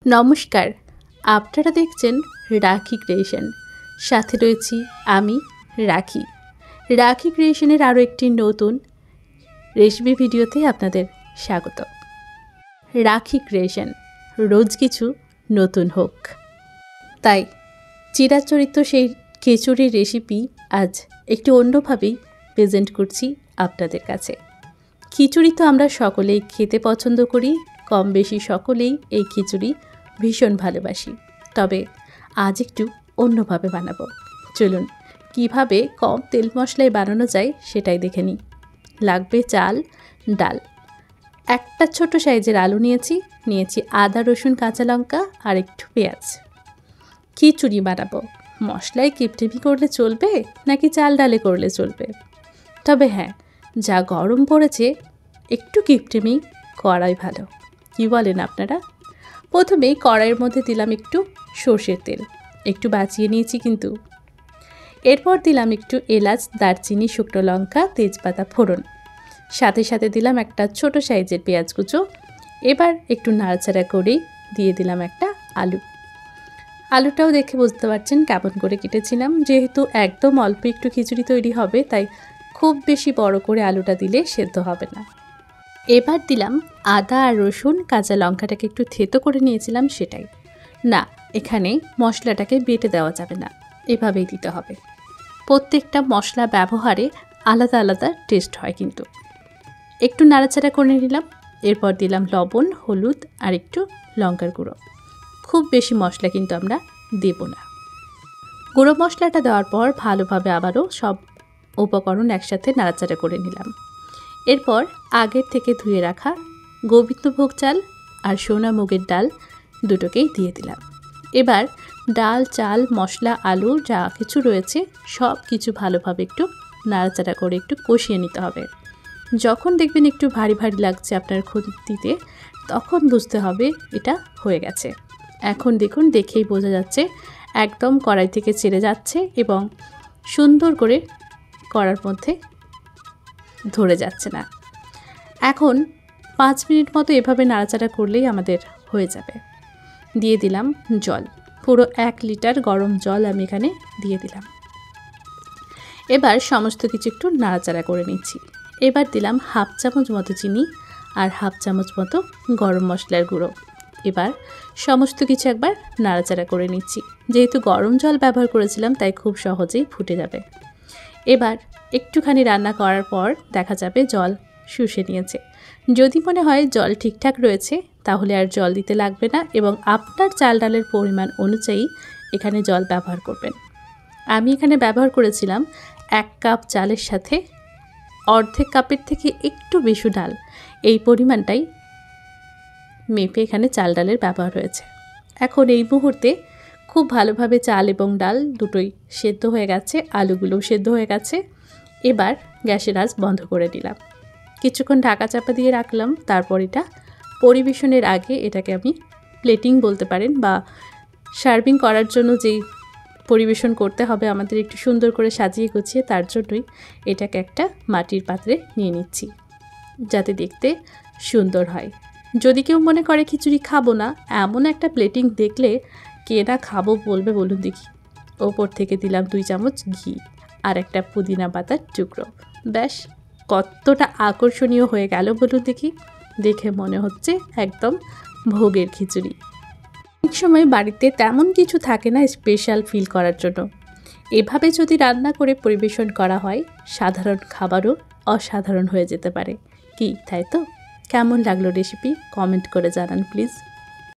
নমস্কার, আপনারা দেখছেন রাখি ক্রিয়েশন। সাথে রয়েছি আমি রাখি। রাখি ক্রিয়েশনের আরও একটি নতুন রেসিপি ভিডিওতে আপনাদের স্বাগত। রাখি ক্রিয়েশন, রোজ কিছু নতুন হোক। তাই চিরাচরিত সেই খিচুড়ির রেসিপি আজ একটু অন্যভাবেই প্রেজেন্ট করছি আপনাদের কাছে। খিচুড়ি তো আমরা সকলেই খেতে পছন্দ করি, কম বেশি সকলেই এই খিচুড়ি ভীষণ ভালোবাসি। তবে আজ একটু অন্যভাবে বানাবো। চলুন কিভাবে কম তেল মশলায় বানানো যায় সেটাই দেখে নিই। লাগবে চাল, ডাল, একটা ছোট সাইজের আলু নিয়েছি আদা, রসুন, কাঁচা লঙ্কা আর একটু পেঁয়াজ। খিচুড়ি বানাবো, মশলায় কিপটিপি করলে চলবে নাকি চাল ডালে করলে চলবে? তবে হ্যাঁ, যা গরম পড়েছে একটু কিপটিমি করাই ভালো। কি বলেন আপনারা? প্রথমেই কড়াইয়ের মধ্যে দিলাম একটু সর্ষের তেল, একটু বাঁচিয়ে নিয়েছি কিন্তু। এরপর দিলাম একটু এলাচ, দারচিনি, শুকনো লঙ্কা, তেজপাতা ফোড়ন। সাথে সাথে দিলাম একটা ছোট সাইজের পেঁয়াজ কুচো। এবার একটু নাড়াচাড়া করেই দিয়ে দিলাম একটা আলু। আলুটাও দেখে বুঝতে পারছেন কেমন করে কেটেছিলাম। যেহেতু একদম অল্প একটু খিচুড়ি তৈরি হবে, তাই খুব বেশি বড় করে আলুটা দিলে সেদ্ধ হবে না। এবার দিলাম আদা আর রসুন, কাঁচা লঙ্কাটাকে একটু থেতো করে নিয়েছিলাম সেটাই। না, এখানে মশলাটাকে বেটে দেওয়া যাবে না, এভাবেই দিতে হবে। প্রত্যেকটা মশলা ব্যবহারে আলাদা আলাদা টেস্ট হয় কিন্তু। একটু নাড়াচাড়া করে নিলাম। এরপর দিলাম লবণ, হলুদ আর একটু লঙ্কার গুঁড়ো। খুব বেশি মশলা কিন্তু আমরা দেব না। গুঁড়ো মশলাটা দেওয়ার পর ভালোভাবে আবারও সব উপকরণ একসাথে নাড়াচাড়া করে নিলাম। এরপর আগের থেকে ধুয়ে রাখা গোবিন্দভোগ চাল আর সোনা মুগের ডাল দুটোকেই দিয়ে দিলাম। এবার ডাল, চাল, মশলা, আলু যা কিছু রয়েছে সব কিছু ভালোভাবে একটু নাড়াচাড়া করে একটু কষিয়ে নিতে হবে। যখন দেখবেন একটু ভারী ভারী লাগছে আপনার খুন্তিতে, তখন বুঝতে হবে এটা হয়ে গেছে। এখন দেখুন, দেখেই বোঝা যাচ্ছে একদম কড়াই থেকে ছেড়ে যাচ্ছে এবং সুন্দর করে কড়ার মধ্যে ধরে যাচ্ছে না। এখন 5 মিনিট মতো এভাবে নাড়াচাড়া করলেই আমাদের হয়ে যাবে। দিয়ে দিলাম জল, পুরো 1 লিটার গরম জল আমি এখানে দিয়ে দিলাম। এবার সমস্ত কিছু একটু নাড়াচাড়া করে নিচ্ছি। এবার দিলাম হাফ চামচ মতো চিনি আর হাফ চামচ মতো গরম মশলার গুঁড়ো। এবার সমস্ত কিছু একবার নাড়াচাড়া করে নিচ্ছি। যেহেতু গরম জল ব্যবহার করেছিলাম, তাই খুব সহজেই ফুটে যাবে। এবার একটুখানি রান্না করার পর দেখা যাবে জল শুষে নিয়েছে। যদি মনে হয় জল ঠিকঠাক রয়েছে, তাহলে আর জল দিতে লাগবে না এবং আপনার চাল ডালের পরিমাণ অনুযায়ী এখানে জল ব্যবহার করবেন। আমি এখানে ব্যবহার করেছিলাম 1 কাপ চালের সাথে অর্ধেক কাপের থেকে একটু বেশি ডাল। এই পরিমাণটাই মেপে এখানে চাল ডালের ব্যবহার হয়েছে। এখন এই মুহূর্তে খুব ভালোভাবে চাল এবং ডাল দুটোই সেদ্ধ হয়ে গেছে, আলুগুলোও সেদ্ধ হয়ে গেছে। এবার গ্যাসের আঁচ বন্ধ করে দিলাম। কিছুক্ষণ ঢাকা চাপা দিয়ে রাখলাম। তারপর এটা পরিবেশনের আগে এটাকে আমি প্লেটিং বলতে পারেন, বা সার্ভিং করার জন্য যেই পরিবেশন করতে হবে আমাদের একটু সুন্দর করে সাজিয়ে গুছিয়ে, তার জন্যই এটাকে একটা মাটির পাত্রে নিয়ে নিচ্ছি, যাতে দেখতে সুন্দর হয়। যদি কেউ মনে করে খিচুড়ি খাবো না, এমন একটা প্লেটিং দেখলে কে না খাবো বলবে বলুন দেখি। ওপর থেকে দিলাম 2 চামচ ঘি আর একটা পুদিনা পাতার টুকরো। ব্যাস, কতটা আকর্ষণীয় হয়ে গেল বলুন দেখি। দেখে মনে হচ্ছে একদম ভোগের খিচুড়ি। অনেক সময় বাড়িতে তেমন কিছু থাকে না স্পেশাল ফিল করার জন্য। এভাবে যদি রান্না করে পরিবেশন করা হয়, সাধারণ খাবারও অসাধারণ হয়ে যেতে পারে। কি তাই তো? কেমন লাগলো রেসিপি? কমেন্ট করে জানান প্লিজ।